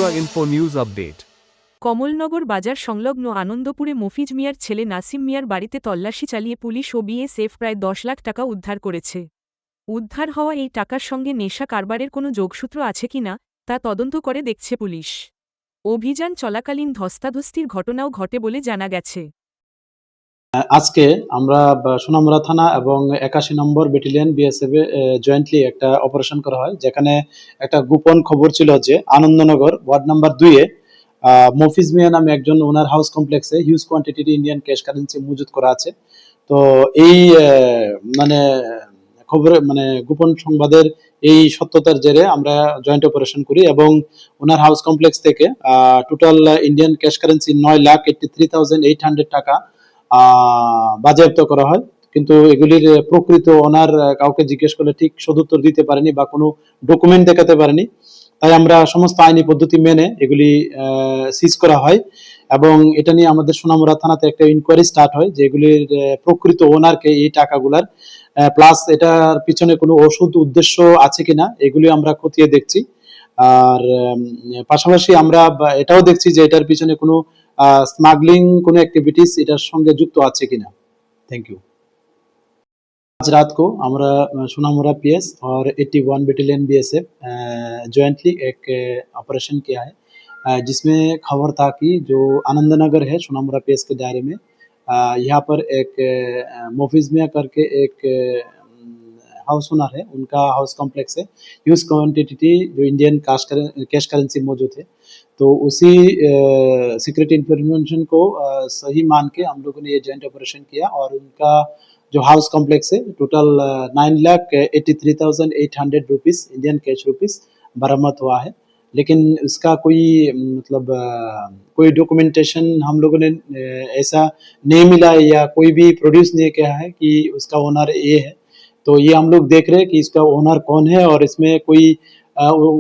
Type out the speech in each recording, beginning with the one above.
Tripura Info News Update. Kamalnagar বাজার সংলগ্ন আনন্দপুরে মফিজ মিয়ার ছেলে নাসিম মিয়ার বাড়িতে তল্লাশি চালিয়ে পুলিশ ও বিএসএফ প্রায় ১০ লাখ টাকা উদ্ধার করেছে। উদ্ধার হওয়া এই টাকার সঙ্গে নেশা কারবারের কোনো যোগসূত্র আছে কিনা তা তদন্ত করে দেখছে পুলিশ। অভিযান চলাকালীন ধস্তাধস্তির ঘটনাও ঘটে বলে জানা গেছে। আজকে আমরা সোনামুড়া থানা এবং ৮১ নম্বর ব্যাটালিয়ন বিএসএফ জয়েন্টলি একটা অপারেশন করা হয়, যেখানে একটা গোপন খবর ছিল যে আনন্দনগর ওয়ার্ড নাম্বার 2-এ মফিজ মিয়া নামে একজন ওনার হাউস কমপ্লেক্সে হিউজ কোয়ান্টিটির ইন্ডিয়ান ক্যাশ কারেন্সি মজুত করা আছে। তো এই মানে খবরে গোপন সংবাদের এই সত্যতার জেরে আমরা জয়েন্ট অপারেশন করি এবং ওনার হাউস কমপ্লেক্স থেকে টোটাল ইন্ডিয়ান ক্যাশ কারেন্সি 9,83,800 টাকা বাজেয়াপ্ত করা হয়। কিন্তু এগুলির প্রকৃত ওনার কাউকে জিজ্ঞেস করলে ঠিক সদুত্তর দিতে পারেনি বা কোনো ডকুমেন্ট দেখাতে পারেনি। তাই আমরা সমস্ত আইনি পদ্ধতি মেনে এগুলি সিজ করা হয় এবং এটা নিয়ে আমাদের সোনামুড়া থানাতে একটা ইনকোয়ারি স্টার্ট হয় যে এগুলির প্রকৃত ওনারকে এই টাকাগুলার প্লাস এটার পিছনে কোনো ওষুধ উদ্দেশ্য আছে কিনা এগুলি আমরা খতিয়ে দেখছি। আর পাশাপাশি আমরা এটাও দেখছি যে এটার পিছনে কোনো স্মাগলিং কোনো অ্যাক্টিভিটিস এটার সঙ্গে যুক্ত আছে কিনা। Thank you. आज रात को हमारा सोनामुड़ा पीएस और 81 बैटालियन बीएसएफ जॉइंटली एक ऑपरेशन किया है, जिसमें खबर था कि जो आनंदनगर है सोनामुड़ा पीएस के दायरे में, यहाँ पर एक मोफिज मिया करके एक हाउस ओनर है, उनका हाउस कॉम्प्लेक्स है, ह्यूज क्वांटिटी जो इंडियन कैश करेंसी मौजूद है। तो उसी सीक्रेट इंफॉर्मेशन को सही मान के हम लोगों ने ये जॉइंट ऑपरेशन किया और उनका जो हाउस कॉम्प्लेक्स है total 9,83,800 rupees Indian cash rupees बरामद हुआ है। लेकिन उसका कोई कोई डॉक्यूमेंटेशन हम लोगों ने ऐसा नहीं मिला या कोई भी प्रोड्यूस नहीं किया है कि उसका ओनर ये है। तो ये हम लोग देख रहे हैं कि इसका ओनर कौन है और इसमें कोई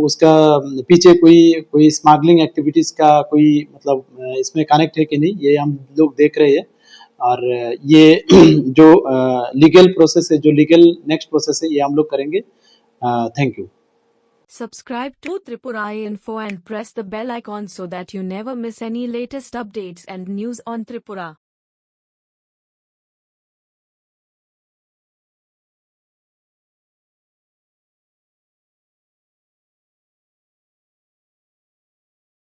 उसका पीछे कोई स्मगलिंग एक्टिविटीज का कोई इसमें कनेक्ट है कि नहीं, ये हम लोग देख रहे हैं। और ये जो लीगल प्रोसेस है, जो लीगल नेक्स्ट प्रोसेस है, ये हम लोग करेंगे। Thank you. Subscribe to Tripura Info and press the bell icon so that you never miss any latest updates and news on Tripura.